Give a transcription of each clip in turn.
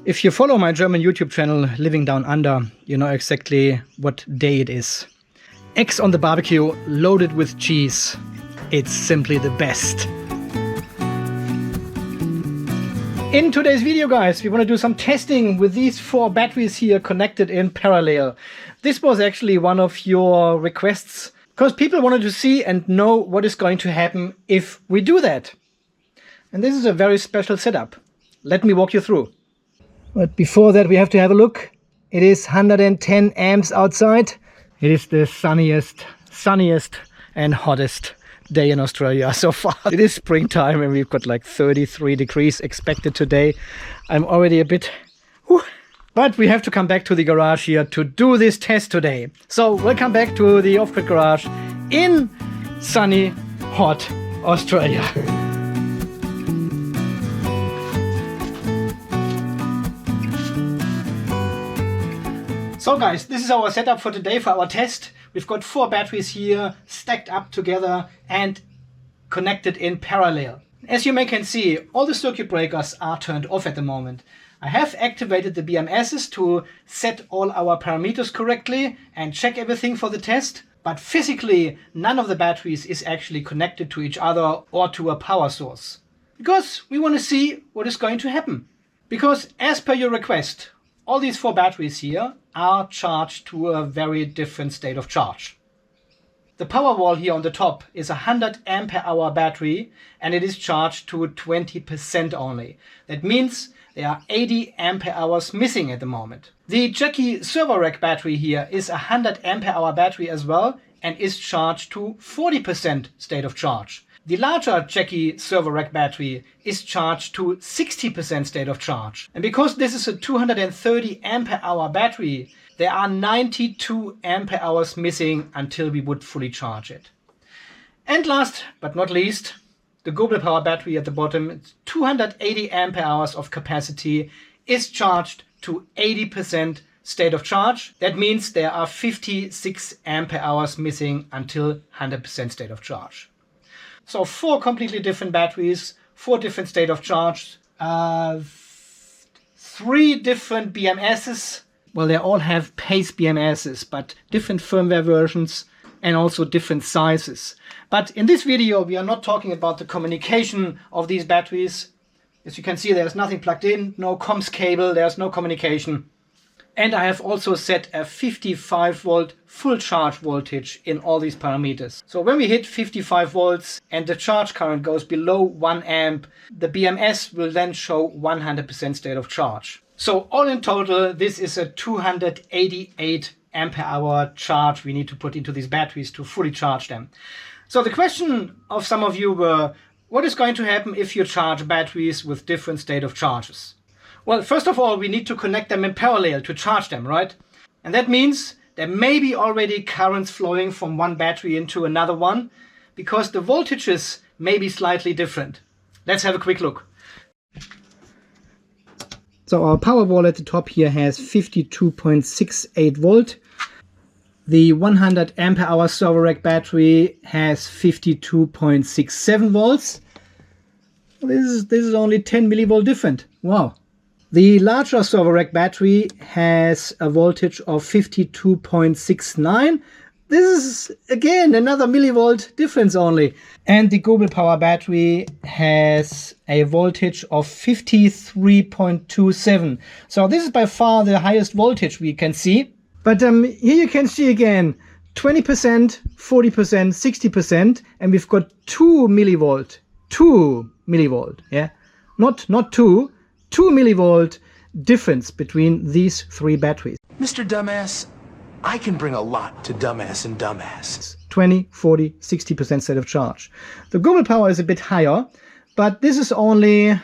If you follow my German YouTube channel, Living Down Under, you know exactly what day it is. Eggs on the barbecue, loaded with cheese. It's simply the best. In today's video, guys, we want to do some testing with these 4 batteries here connected in parallel. This was actually one of your requests, because people wanted to see and know what is going to happen if we do that. And this is a very special setup. Let me walk you through. But before that, we have to have a look. It is 110 amps outside. It is the sunniest and hottest day in Australia so far. It is springtime and we've got like 33 degrees expected today. I'm already a bit... But we have to come back to the garage here to do this test today. So welcome back to the off-grid garage in sunny, hot Australia. So guys, this is our setup for today for our test. We've got 4 batteries here stacked up together and connected in parallel. As you may can see, all the circuit breakers are turned off at the moment. I have activated the BMSs to set all our parameters correctly and check everything for the test, but physically none of the batteries is actually connected to each other or to a power source. Because we want to see what is going to happen. Because as per your request, all these 4 batteries here are charged to a very different state of charge. The power wall here on the top is a 100 ampere hour battery and it is charged to 20% only. That means there are 80 ampere hours missing at the moment. The Jackie server rack battery here is a 100 ampere hour battery as well and is charged to 40% state of charge. The larger Jackie server rack battery is charged to 60% state of charge. And because this is a 230 ampere hour battery, there are 92 ampere hours missing until we would fully charge it. And last but not least, the Global Power battery at the bottom, 280 ampere hours of capacity, is charged to 80% state of charge. That means there are 56 ampere hours missing until 100% state of charge. So 4 completely different batteries, 4 different state of charge, 3 different BMSs. Well, they all have PACE BMSs, but different firmware versions and also different sizes. But in this video, we are not talking about the communication of these batteries. As you can see, there's nothing plugged in, no comms cable, there's no communication. And I have also set a 55 volt full charge voltage in all these parameters. So when we hit 55 volts and the charge current goes below 1 amp, the BMS will then show 100% state of charge. So all in total, this is a 288 ampere hour charge we need to put into these batteries to fully charge them. So the question of some of you were, what is going to happen if you charge batteries with different state of charges? Well, first of all, we need to connect them in parallel to charge them, right? And that means there may be already currents flowing from one battery into another one because the voltages may be slightly different. Let's have a quick look. So our power wall at the top here has 52.68 volt. The 100 ampere hour server rack battery has 52.67 volts. This is only 10 millivolt different. Wow. The larger server rack battery has a voltage of 52.69. This is again another millivolt difference only. And the Global Power battery has a voltage of 53.27. So this is by far the highest voltage we can see. But here you can see again 20%, 40%, 60%, and we've got 2 millivolt. 2 millivolt, yeah? Not 2. 2 millivolt difference between these 3 batteries. Mr. Dumbass, I can bring a lot to dumbass and dumbass. 20, 40, 60% state of charge. The Global Power is a bit higher, but this is only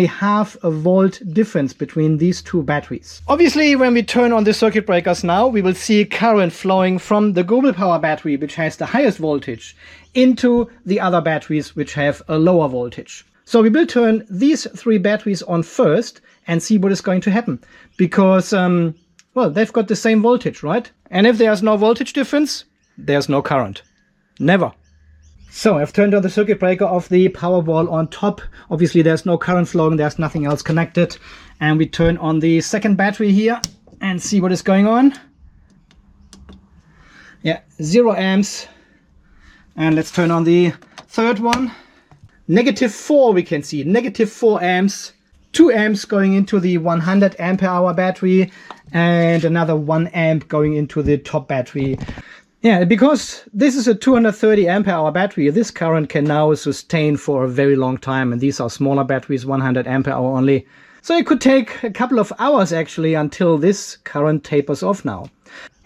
half a volt difference between these 2 batteries. Obviously, when we turn on the circuit breakers now, we will see current flowing from the Global Power battery, which has the highest voltage, into the other batteries, which have a lower voltage. So we will turn these 3 batteries on first and see what is going to happen. Because, well, they've got the same voltage, right? And if there's no voltage difference, there's no current. Never. So I've turned on the circuit breaker of the Powerwall on top. Obviously there's no current flowing, there's nothing else connected. And we turn on the second battery here and see what is going on. Yeah, 0 amps. And let's turn on the third one. -4 we can see, -4 amps. 2 amps going into the 100 ampere hour battery and another 1 amp going into the top battery. Yeah, because this is a 230 ampere hour battery, this current can now sustain for a very long time, and these are smaller batteries, 100 ampere hour only. So it could take a couple of hours actually until this current tapers off now.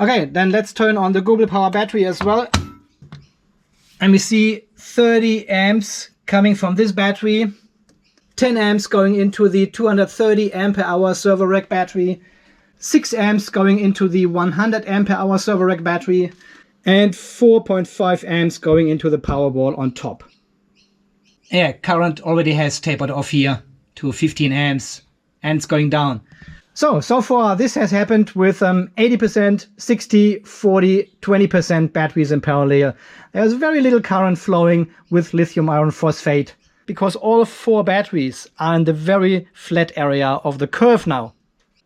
Okay, then let's turn on the Google Power battery as well. And we see 30 amps coming from this battery, 10 amps going into the 230 ampere hour server rack battery, 6 amps going into the 100 ampere hour server rack battery, and 4.5 amps going into the Powerwall on top. Yeah, current already has tapered off here to 15 amps and it's going down. So far this has happened with 80%, 60, 40, 20% batteries in parallel. There's very little current flowing with lithium iron phosphate because all 4 batteries are in the very flat area of the curve now.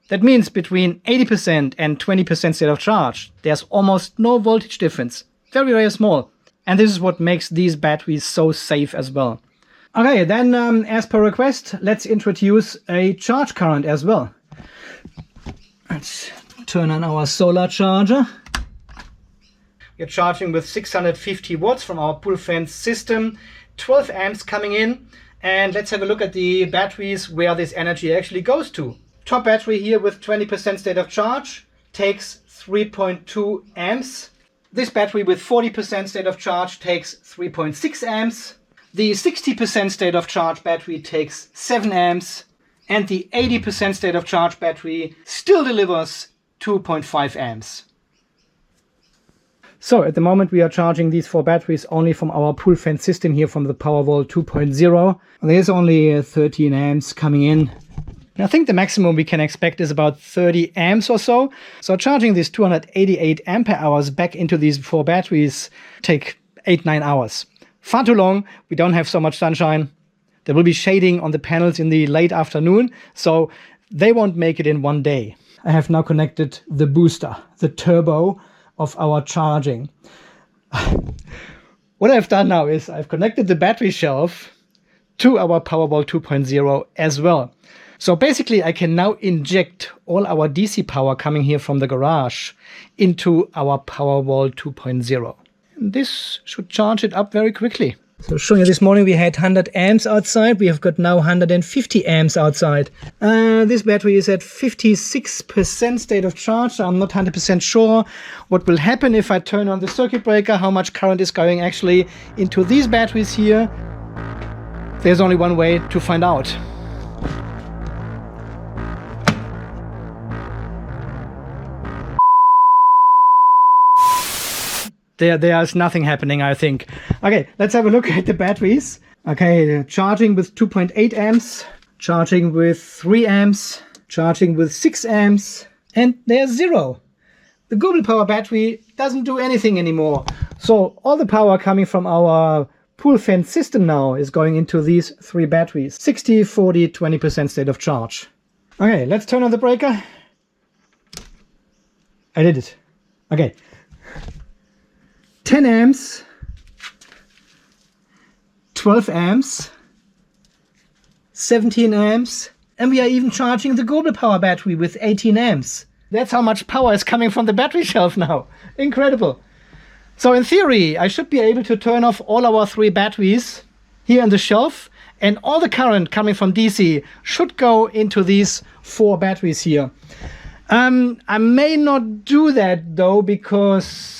That means between 80% and 20% state of charge, there's almost no voltage difference. Very, very small. And this is what makes these batteries so safe as well. Okay, then as per request, let's introduce a charge current as well. Let's turn on our solar charger. We're charging with 650 watts from our pull fence system, 12 amps coming in. And let's have a look at the batteries where this energy actually goes to. Top battery here with 20% state of charge takes 3.2 amps. This battery with 40% state of charge takes 3.6 amps. The 60% state of charge battery takes 7 amps. And the 80% state of charge battery still delivers 2.5 amps. So at the moment we are charging these 4 batteries only from our pull fence system here from the Powerwall 2.0. There's only 13 amps coming in. I think the maximum we can expect is about 30 amps or so. So charging these 288 ampere hours back into these 4 batteries take 8-9 hours. Far too long. We don't have so much sunshine. There will be shading on the panels in the late afternoon, so they won't make it in one day. I have now connected the booster, the turbo of our charging. What I've done now is I've connected the battery shelf to our Powerwall 2.0 as well. So basically I can now inject all our DC power coming here from the garage into our Powerwall 2.0. And this should charge it up very quickly. So showing you this morning we had 100 amps outside. We have got now 150 amps outside. This battery is at 56% state of charge. So I'm not 100% sure what will happen if I turn on the circuit breaker, how much current is going actually into these batteries here. There's only one way to find out. There is nothing happening, I think. Okay, let's have a look at the batteries. Okay, charging with 2.8 amps, charging with 3 amps, charging with 6 amps, and there's 0. The Google Power battery doesn't do anything anymore. So all the power coming from our pull fence system now is going into these 3 batteries. 60, 40, 20% state of charge. Okay, let's turn on the breaker. I did it. Okay. 10 amps, 12 amps, 17 amps, and we are even charging the Google Power battery with 18 amps. That's how much power is coming from the battery shelf now. Incredible. So in theory, I should be able to turn off all our 3 batteries here on the shelf, and all the current coming from DC should go into these 4 batteries here. I may not do that though, because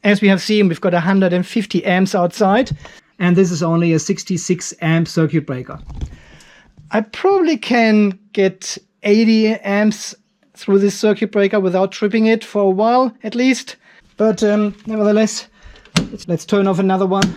as we have seen, we've got 150 amps outside, and this is only a 66 amp circuit breaker. I probably can get 80 amps through this circuit breaker without tripping it for a while at least. But nevertheless, let's turn off another one.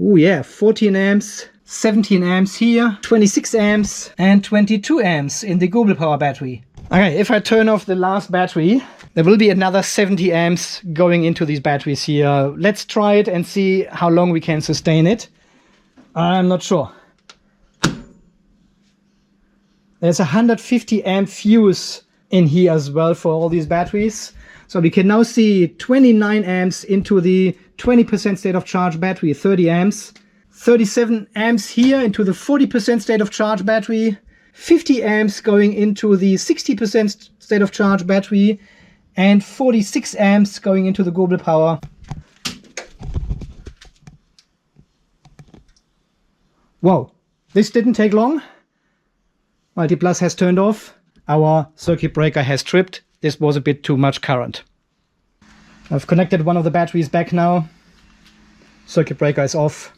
Oh yeah, 14 amps, 17 amps here, 26 amps and 22 amps in the Google Power battery. Okay, if I turn off the last battery, there will be another 70 amps going into these batteries here. Let's try it and see how long we can sustain it. I'm not sure. There's a 150 amp fuse in here as well for all these batteries. So we can now see 29 amps into the 20% state of charge battery, 30 amps. 37 amps here into the 40% state of charge battery. 50 amps going into the 60% state of charge battery. And 46 amps going into the global power. Whoa, this didn't take long. Multiplus has turned off. Our circuit breaker has tripped. This was a bit too much current. I've connected one of the batteries back now. Circuit breaker is off.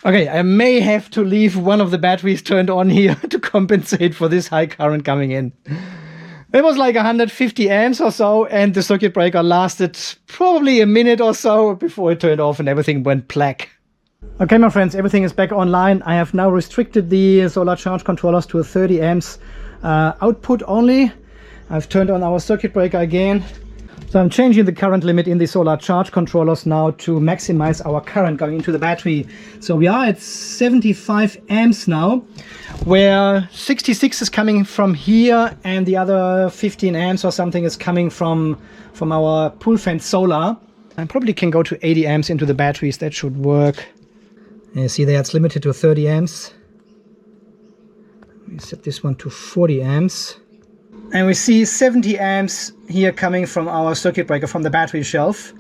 Okay, I may have to leave one of the batteries turned on here to compensate for this high current coming in. It was like 150 amps or so, and the circuit breaker lasted probably a minute or so before it turned off and everything went black. Okay, my friends, everything is back online. I have now restricted the solar charge controllers to a 30 amps output only. I've turned on our circuit breaker again. So I'm changing the current limit in the solar charge controllers now to maximize our current going into the battery. So we are at 75 amps now, where 66 is coming from here and the other 15 amps or something is coming from our pool fence solar. I probably can go to 80 amps into the batteries. That should work. You see there it's limited to 30 amps. We set this one to 40 amps. And we see 70 amps here coming from our circuit breaker from the battery shelf.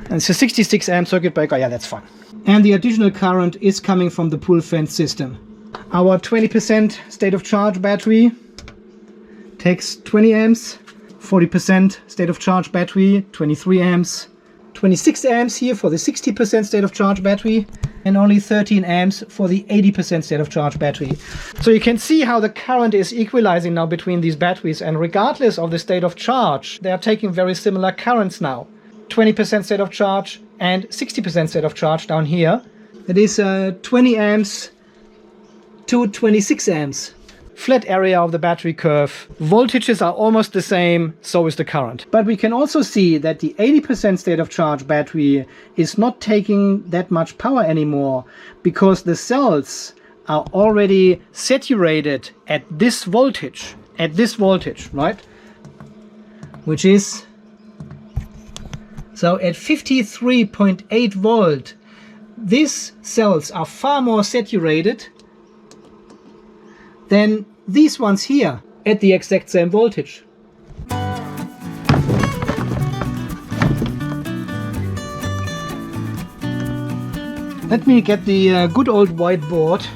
And it's a 66 amp circuit breaker. Yeah, that's fine. And the additional current is coming from the pool fence system. Our 20% state of charge battery takes 20 amps. 40% state of charge battery, 23 amps. 26 amps here for the 60% state of charge battery, and only 13 amps for the 80% state of charge battery. So you can see how the current is equalizing now between these batteries, and regardless of the state of charge, they are taking very similar currents now. 20% state of charge and 60% state of charge down here. It is 20 amps to 26 amps. Flat area of the battery curve. Voltages are almost the same, so is the current. But we can also see that the 80% state of charge battery is not taking that much power anymore, because the cells are already saturated at this voltage, right? Which is, so at 53.8 volt, these cells are far more saturated than these ones here at the exact same voltage. Let me get the good old whiteboard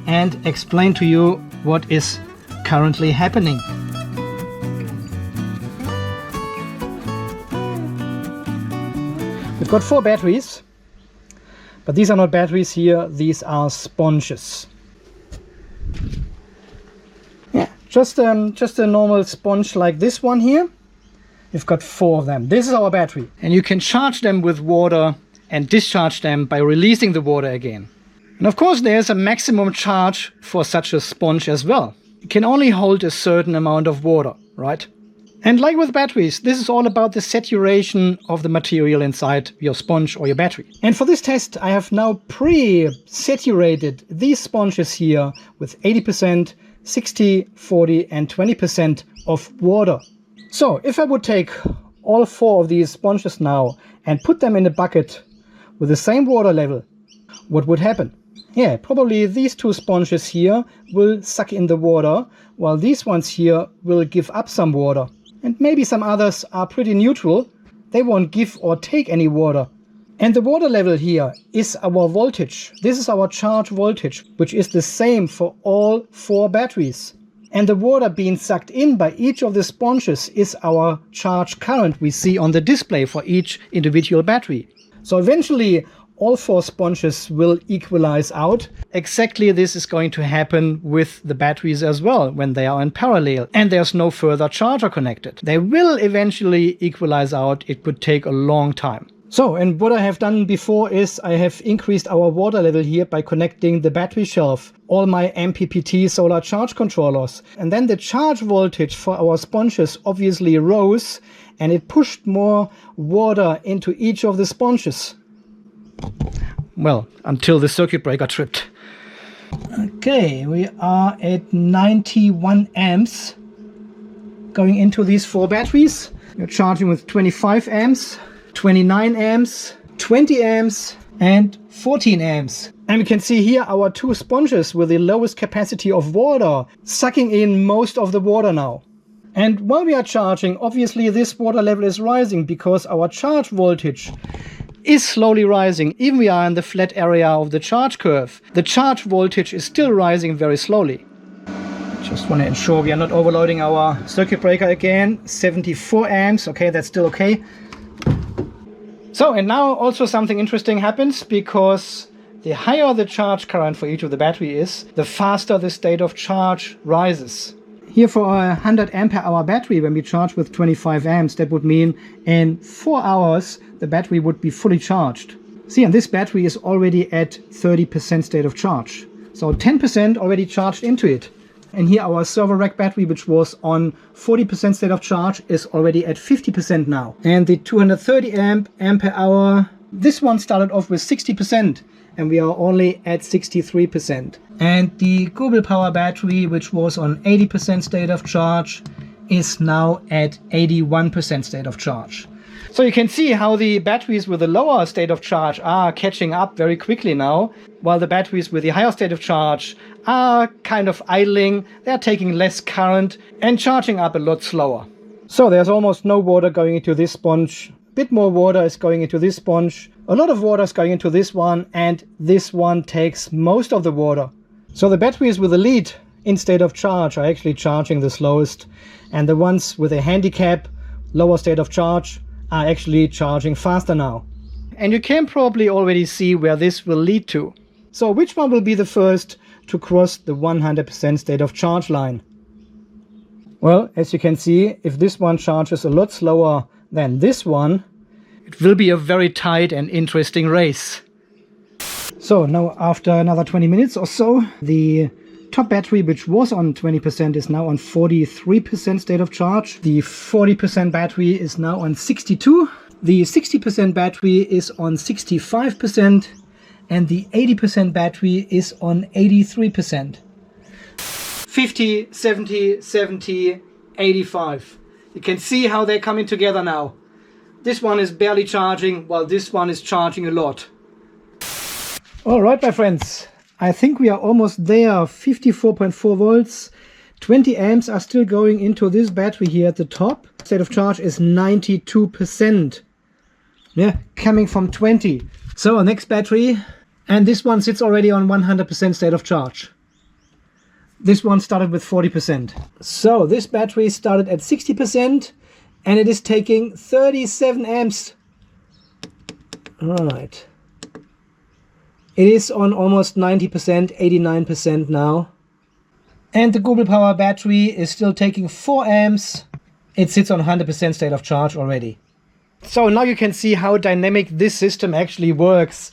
and explain to you what is currently happening. We've got 4 batteries, but these are not batteries here, these are sponges. Just a normal sponge like this one here. We've got 4 of them. This is our battery. And you can charge them with water and discharge them by releasing the water again. And of course there's a maximum charge for such a sponge as well. It can only hold a certain amount of water, right? And like with batteries, this is all about the saturation of the material inside your sponge or your battery. And for this test, I have now pre-saturated these sponges here with 80%, 60, 40 and 20% of water. So if I would take all 4 of these sponges now and put them in a bucket with the same water level, what would happen? Yeah, probably these 2 sponges here will suck in the water, while these ones here will give up some water. And maybe some others are pretty neutral. They won't give or take any water. And the water level here is our voltage. This is our charge voltage, which is the same for all 4 batteries. And the water being sucked in by each of the sponges is our charge current we see on the display for each individual battery. So eventually all 4 sponges will equalize out. Exactly this is going to happen with the batteries as well when they are in parallel and there's no further charger connected. They will eventually equalize out. It could take a long time. So, and what I have done before is I have increased our water level here by connecting the battery shelf, all my MPPT solar charge controllers. And then the charge voltage for our sponges obviously rose, and it pushed more water into each of the sponges. Well, until the circuit breaker tripped. Okay, we are at 91 amps going into these 4 batteries. You're charging with 25 amps. 29 amps, 20 amps and 14 amps. And we can see here our 2 sponges with the lowest capacity of water sucking in most of the water now. And while we are charging, obviously this water level is rising because our charge voltage is slowly rising. Even we are in the flat area of the charge curve, the charge voltage is still rising very slowly. Just want to ensure we are not overloading our circuit breaker again. 74 amps, okay, that's still okay. So, and now also something interesting happens, because the higher the charge current for each of the battery is, the faster the state of charge rises. Here for a 100 ampere hour battery, when we charge with 25 amps, that would mean in 4 hours the battery would be fully charged. See, and this battery is already at 30% state of charge. So 10% already charged into it. And here our server rack battery, which was on 40% state of charge, is already at 50% now. And the 230 ampere hour, this one started off with 60% and we are only at 63%. And the Google Power battery, which was on 80% state of charge, is now at 81% state of charge. So you can see how the batteries with the lower state of charge are catching up very quickly now, while the batteries with the higher state of charge are kind of idling. They're taking less current and charging up a lot slower. So there's almost no water going into this sponge. A bit more water is going into this sponge. A lot of water is going into this one, and this one takes most of the water. So the batteries with the lead in state of charge are actually charging the slowest, and the ones with a handicap, lower state of charge, are actually charging faster now. And you can probably already see where this will lead to. So which one will be the first to cross the 100% state of charge line? Well, as you can see, if this one charges a lot slower than this one, it will be a very tight and interesting race. So now after another 20 minutes or so, the top battery, which was on 20%, is now on 43% state of charge. The 40% battery is now on 62%. The 60% battery is on 65%. And the 80% battery is on 83%. 50, 70, 70, 85. You can see how they're coming together now. This one is barely charging, while this one is charging a lot. All right, my friends. I think we are almost there. 54.4 volts, 20 amps are still going into this battery here at the top. State of charge is 92%. Yeah, coming from 20. So next battery, and this one sits already on 100% state of charge. This one started with 40%. So this battery started at 60% and it is taking 37 amps. All right. It is on almost 90%, 89% now. And the Google Power battery is still taking 4 amps. It sits on 100% state of charge already. So now you can see how dynamic this system actually works.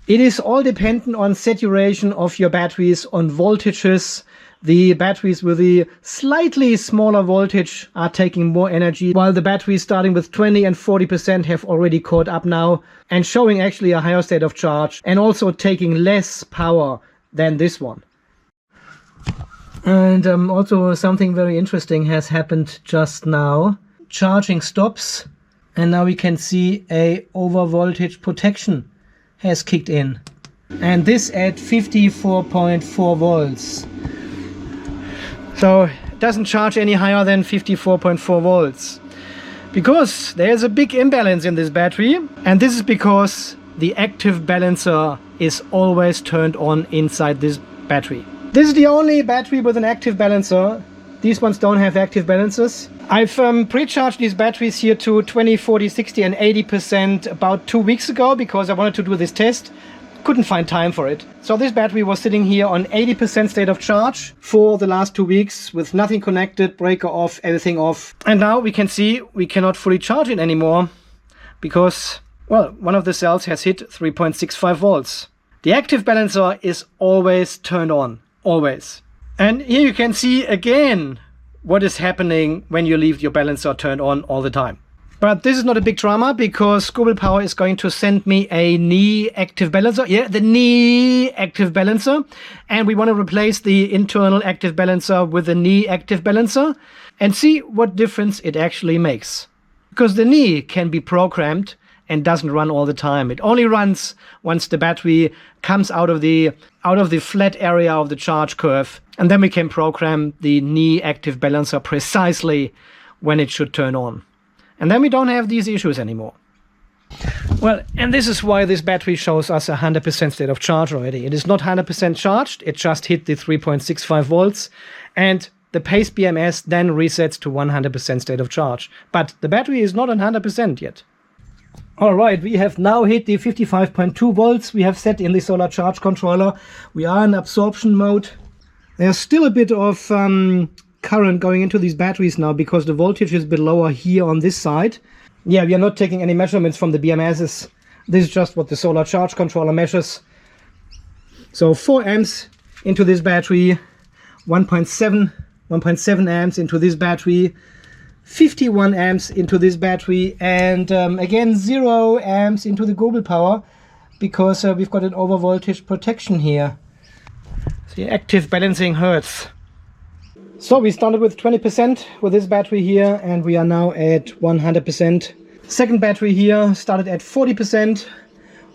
It is all dependent on saturation of your batteries, on voltages. The batteries with the slightly smaller voltage are taking more energy, while the batteries starting with 20 and 40% have already caught up now and showing actually a higher state of charge and also taking less power than this one. And also something very interesting has happened just now. Charging stops and now we can see a over voltage protection has kicked in. And this at 54.4 volts. So it doesn't charge any higher than 54.4 volts. Because there's a big imbalance in this battery. And this is because the active balancer is always turned on inside this battery. This is the only battery with an active balancer. These ones don't have active balancers. I've pre-charged these batteries here to 20, 40, 60 and 80% about 2 weeks ago because I wanted to do this test. Couldn't find time for it. So this battery was sitting here on 80% state of charge for the last 2 weeks with nothing connected, breaker off, everything off. And now we can see we cannot fully charge it anymore because Well, one of the cells has hit 3.65 volts. The active balancer is always turned on, always. And here you can see again what is happening when you leave your balancer turned on all the time. But this is not a big drama because Skubel Power is going to send me a knee active balancer. Yeah, the knee active balancer. And we want to replace the internal active balancer with the knee active balancer and see what difference it actually makes. Because the knee can be programmed and doesn't run all the time. It only runs once the battery comes out of the flat area of the charge curve. And then we can program the knee active balancer precisely when it should turn on. And then we don't have these issues anymore. Well, and this is why this battery shows us 100% state of charge already. It is not 100% charged, it just hit the 3.65 volts, and the pace BMS then resets to 100% state of charge. But the battery is not 100% yet. Alright, we have now hit the 55.2 volts we have set in the solar charge controller. We are in absorption mode. There's still a bit of current going into these batteries now because the voltage is a bit lower here on this side. Yeah, we are not taking any measurements from the BMSs. This is just what the solar charge controller measures. So 4 amps into this battery, 1.7 amps into this battery, 51 amps into this battery, and again 0 amps into the Skubel Power because we've got an over voltage protection here. The active balancing hurts. So we started with 20% with this battery here and we are now at 100%. Second battery here started at 40%.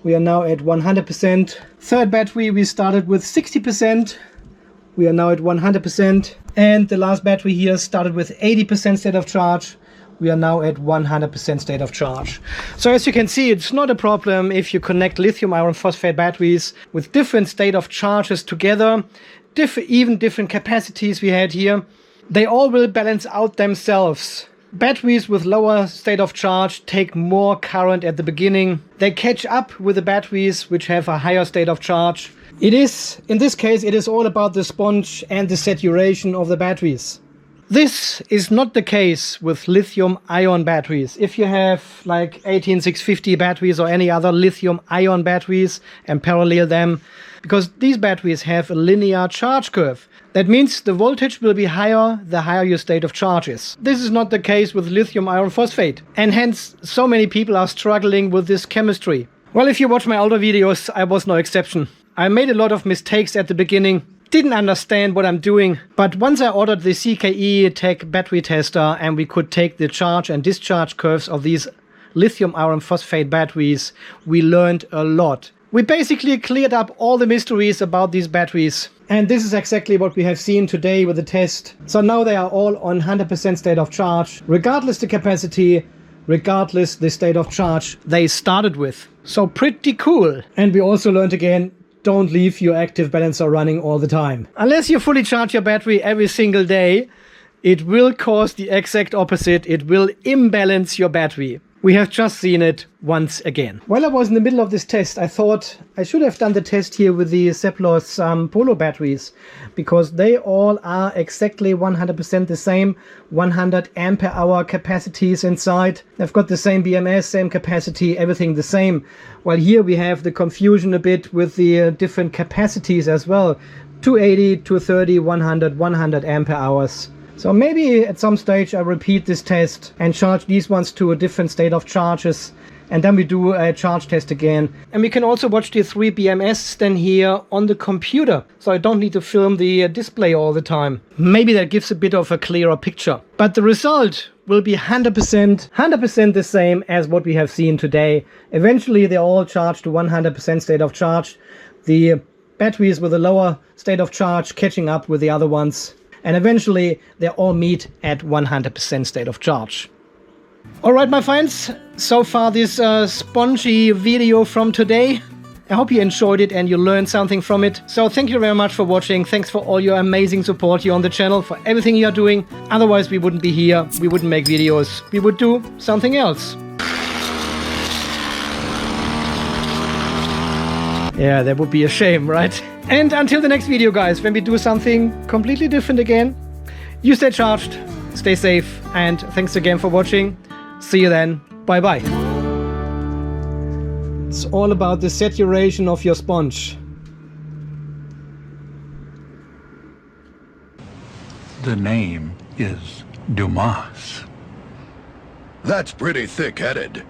We are now at 100%. Third battery we started with 60%. We are now at 100%. And the last battery here started with 80% state of charge. We are now at 100% state of charge. So as you can see, it's not a problem if you connect lithium iron phosphate batteries with different state of charges together. Even different capacities we had here, they all will balance out themselves. Batteries with lower state of charge take more current at the beginning. They catch up with the batteries which have a higher state of charge. In this case, it is all about the sponge and the saturation of the batteries. This is not the case with lithium ion batteries. If you have like 18650 batteries or any other lithium ion batteries and parallel them, because these batteries have a linear charge curve. That means the voltage will be higher the higher your state of charge is. This is not the case with lithium iron phosphate, and hence so many people are struggling with this chemistry. Well, if you watch my older videos, I was no exception. I made a lot of mistakes at the beginning, didn't understand what I'm doing, but once I ordered the CKE Tech battery tester and we could take the charge and discharge curves of these lithium iron phosphate batteries, we learned a lot. We basically cleared up all the mysteries about these batteries. And this is exactly what we have seen today with the test. So now they are all on 100% state of charge, regardless the capacity, regardless the state of charge they started with. So pretty cool. And we also learned again, don't leave your active balancer running all the time. Unless you fully charge your battery every single day, it will cause the exact opposite. It will imbalance your battery. We have just seen it once again. While I was in the middle of this test, I thought I should have done the test here with the Seplos Polo batteries, because they all are exactly 100% the same, 100 ampere hour capacities inside. They've got the same BMS, same capacity, everything the same. While here we have the confusion a bit with the different capacities as well. 280, 230, 100 ampere hours. So maybe at some stage I repeat this test and charge these ones to a different state of charges, and then we do a charge test again. And we can also watch the 3 BMS then here on the computer, so I don't need to film the display all the time. Maybe that gives a bit of a clearer picture. But the result will be 100% the same as what we have seen today. Eventually they're all charged to 100% state of charge. The batteries with a lower state of charge catching up with the other ones. And eventually they all meet at 100% state of charge. Alright my friends, so far this spongy video from today. I hope you enjoyed it and you learned something from it. So thank you very much for watching. Thanks for all your amazing support here on the channel, for everything you're doing. Otherwise we wouldn't be here, we wouldn't make videos, we would do something else. Yeah, that would be a shame, right? And until the next video, guys, when we do something completely different again, you stay charged, stay safe, and thanks again for watching. See you then. Bye-bye. It's all about the saturation of your sponge. The name is Dumas. That's pretty thick-headed.